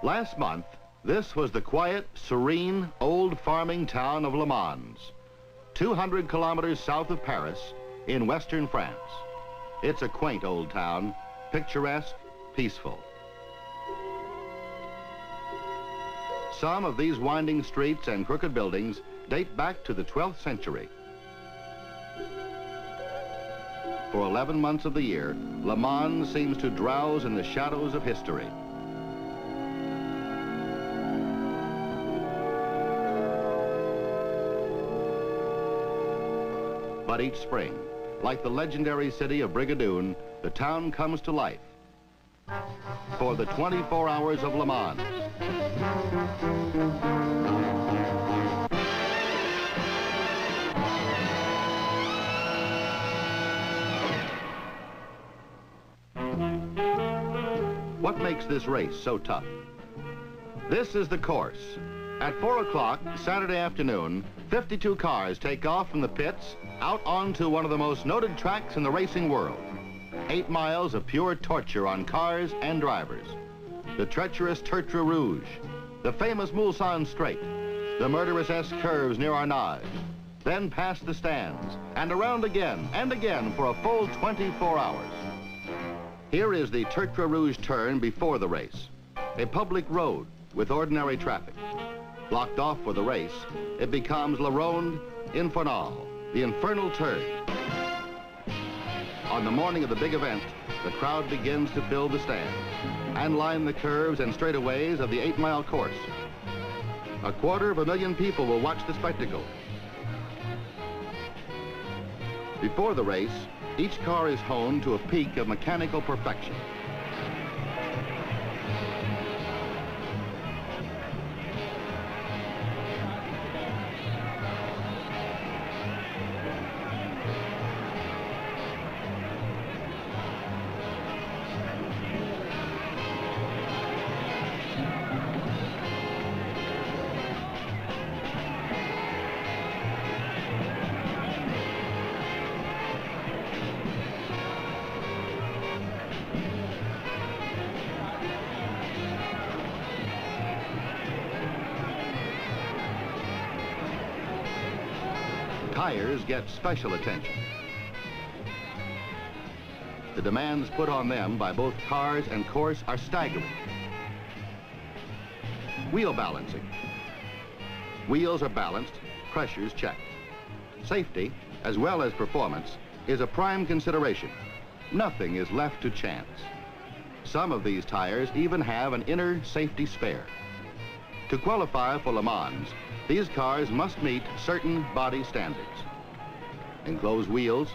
Last month, this was the quiet, serene, old farming town of Le Mans, 200 kilometers south of Paris in western France. It's a quaint old town, picturesque, peaceful. Some of these winding streets and crooked buildings date back to the 12th century. For 11 months of the year, Le Mans seems to drowse in the shadows of history. But each spring, like the legendary city of Brigadoon, the town comes to life for the 24 hours of Le Mans. What makes this race so tough? This is the course. At 4 o'clock Saturday afternoon, 52 cars take off from the pits out onto one of the most noted tracks in the racing world. 8 miles of pure torture on cars and drivers. The treacherous Tertre Rouge, the famous Mulsanne Straight, the murderous S curves near Arnage, then past the stands, and around again and again for a full 24 hours. Here is the Tertre Rouge turn before the race, a public road with ordinary traffic. Blocked off for the race, it becomes La Ronde Infernale, the infernal turn. On the morning of the big event, the crowd begins to fill the stands and line the curves and straightaways of the 8-mile course. 250,000 people will watch the spectacle. Before the race, each car is honed to a peak of mechanical perfection. Tires get special attention. The demands put on them by both cars and course are staggering. Wheel balancing. Wheels are balanced, pressures checked. Safety, as well as performance, is a prime consideration. Nothing is left to chance. Some of these tires even have an inner safety spare. To qualify for Le Mans, these cars must meet certain body standards. Enclosed wheels,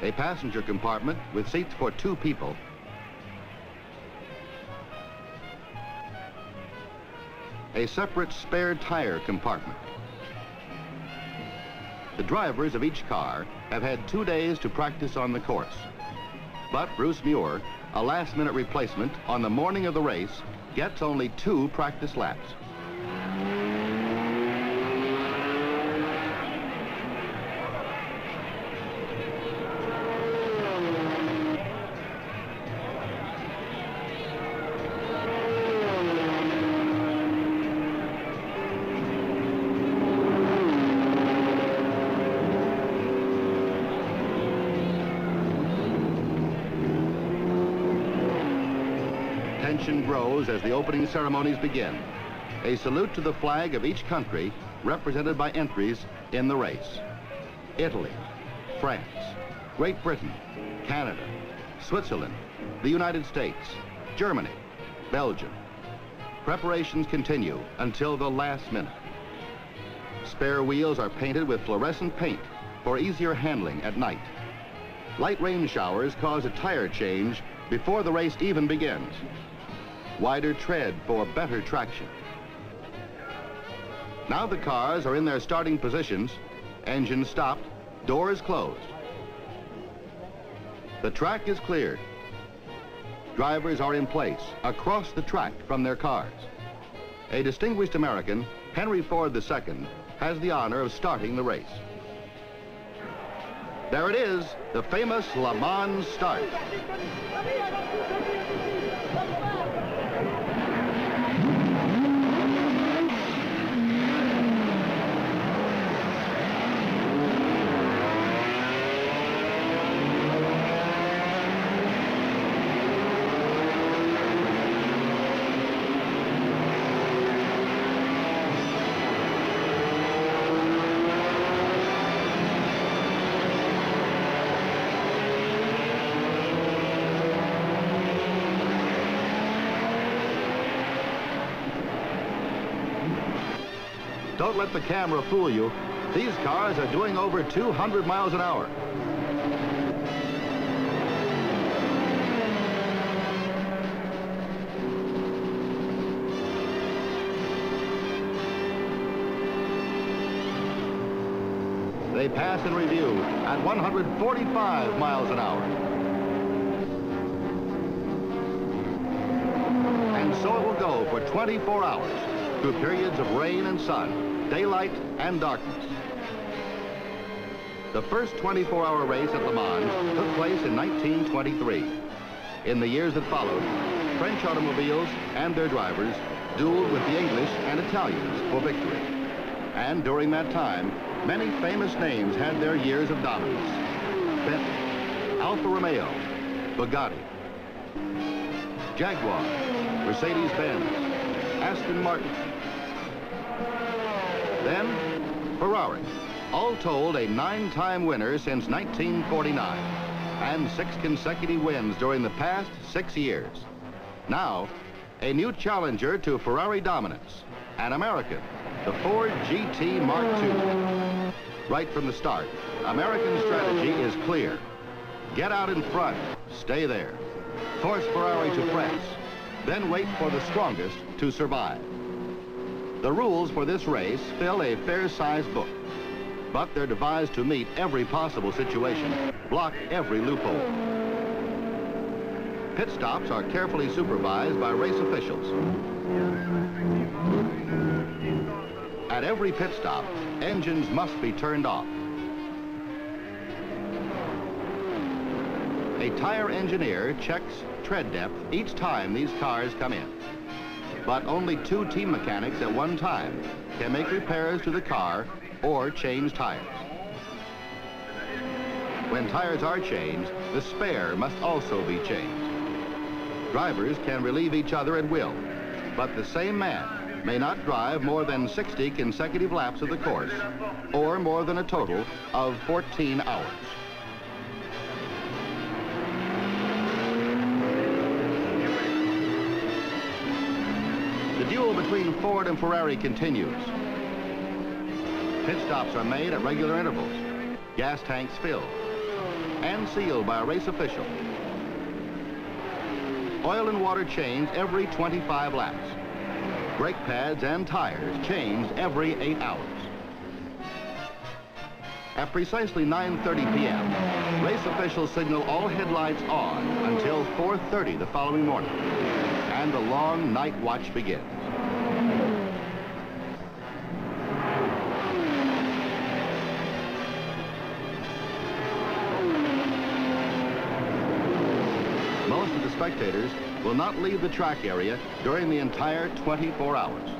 a passenger compartment with seats for 2 people, a separate spare tire compartment. The drivers of each car have had 2 days to practice on the course. But Bruce Muir, a last-minute replacement on the morning of the race, gets only 2 practice laps. Tension grows as the opening ceremonies begin. A salute to the flag of each country represented by entries in the race. Italy, France, Great Britain, Canada, Switzerland, the United States, Germany, Belgium. Preparations continue until the last minute. Spare wheels are painted with fluorescent paint for easier handling at night. Light rain showers cause a tire change before the race even begins. Wider tread for better traction. Now the cars are in their starting positions, engines stopped, doors closed. The track is cleared. Drivers are in place across the track from their cars. A distinguished American, Henry Ford II, has the honor of starting the race. There it is, the famous Le Mans start. Don't let the camera fool you. These cars are doing over 200 miles an hour. They pass in review at 145 miles an hour. And so it will go for 24 hours through periods of rain and sun, daylight and darkness. The first 24-hour race at Le Mans took place in 1923. In the years that followed, French automobiles and their drivers dueled with the English and Italians for victory. And during that time, many famous names had their years of dominance. Bentley, Alfa Romeo, Bugatti, Jaguar, Mercedes-Benz, Aston Martin. Then, Ferrari, all told a 9-time winner since 1949, and 6 consecutive wins during the past 6 years. Now, a new challenger to Ferrari dominance, an American, the Ford GT Mark II. Right from the start, American strategy is clear. Get out in front, stay there. Force Ferrari to press, then wait for the strongest to survive. The rules for this race fill a fair-sized book, but they're devised to meet every possible situation, block every loophole. Pit stops are carefully supervised by race officials. At every pit stop, engines must be turned off. A tire engineer checks tread depth each time these cars come in. But only 2 team mechanics at one time can make repairs to the car or change tires. When tires are changed, the spare must also be changed. Drivers can relieve each other at will, but the same man may not drive more than 60 consecutive laps of the course, or more than a total of 14 hours. The duel between Ford and Ferrari continues. Pit stops are made at regular intervals, gas tanks filled, and sealed by a race official. Oil and water changed every 25 laps. Brake pads and tires changed every 8 hours. At precisely 9:30 p.m., race officials signal all headlights on until 4:30 the following morning, and the long night watch begins. Most of the spectators will not leave the track area during the entire 24 hours.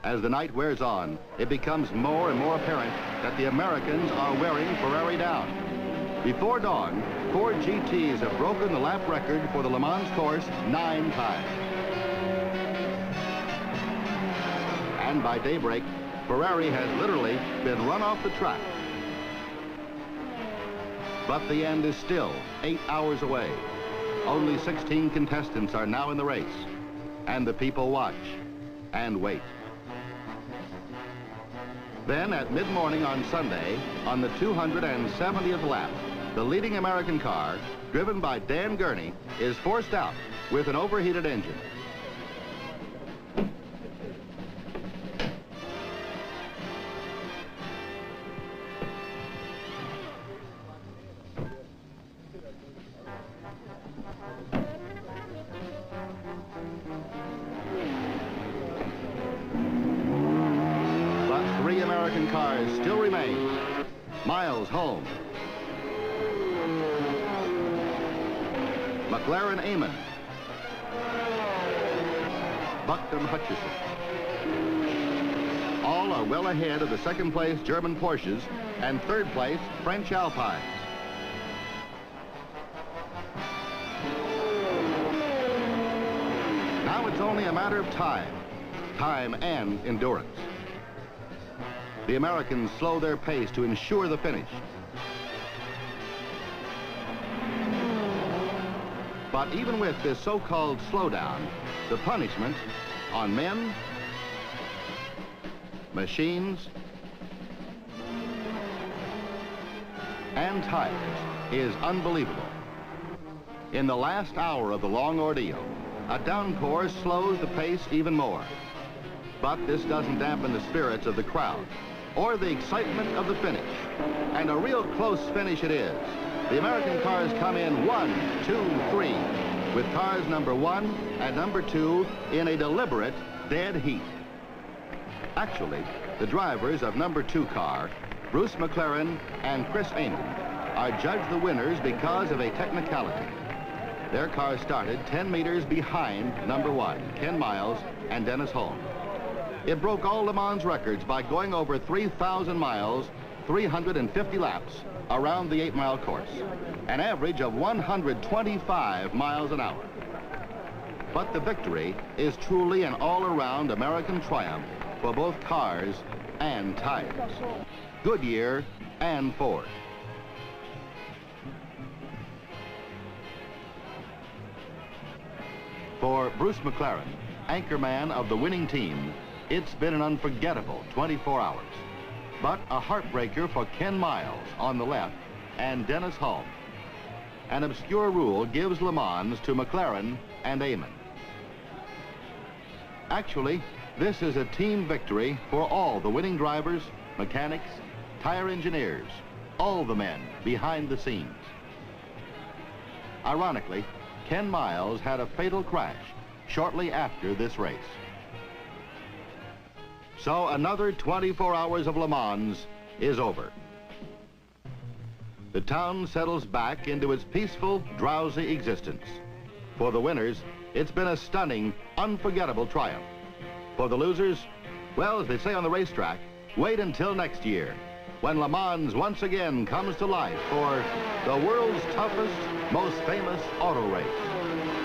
As the night wears on, it becomes more and more apparent that the Americans are wearing Ferrari down. Before dawn, Ford GTs have broken the lap record for the Le Mans course 9 times. And by daybreak, Ferrari has literally been run off the track. But the end is still 8 hours away. Only 16 contestants are now in the race, and the people watch and wait. Then at mid-morning on Sunday, on the 270th lap, the leading American car, driven by Dan Gurney, is forced out with an overheated engine. But 3 American cars still remain. Miles home, McLaren Amon, Buckton Hutchison. All are well ahead of the second place German Porsches and third place French Alpines. Now it's only a matter of time and endurance. The Americans slow their pace to ensure the finish. But even with this so-called slowdown, the punishment on men, machines, and tires is unbelievable. In the last hour of the long ordeal, a downpour slows the pace even more. But this doesn't dampen the spirits of the crowd or the excitement of the finish. And a real close finish it is. The American cars come in 1, 2, 3, with cars number 1 and number 2 in a deliberate dead heat. Actually, the drivers of number 2 car, Bruce McLaren and Chris Amon, are judged the winners because of a technicality. Their car started 10 meters behind number 1, Ken Miles and Dennis Holm. It broke all Le Mans records by going over 3,000 miles, 350 laps around the 8-mile course, an average of 125 miles an hour. But the victory is truly an all-around American triumph for both cars and tires, Goodyear and Ford. For Bruce McLaren, anchorman of the winning team, it's been an unforgettable 24 hours. But a heartbreaker for Ken Miles on the left and Dennis Holm. An obscure rule gives Le Mans to McLaren and Amon. Actually, this is a team victory for all the winning drivers, mechanics, tire engineers, all the men behind the scenes. Ironically, Ken Miles had a fatal crash shortly after this race. So another 24 hours of Le Mans is over. The town settles back into its peaceful, drowsy existence. For the winners, it's been a stunning, unforgettable triumph. For the losers, well, as they say on the racetrack, wait until next year, when Le Mans once again comes to life for the world's toughest, most famous auto race.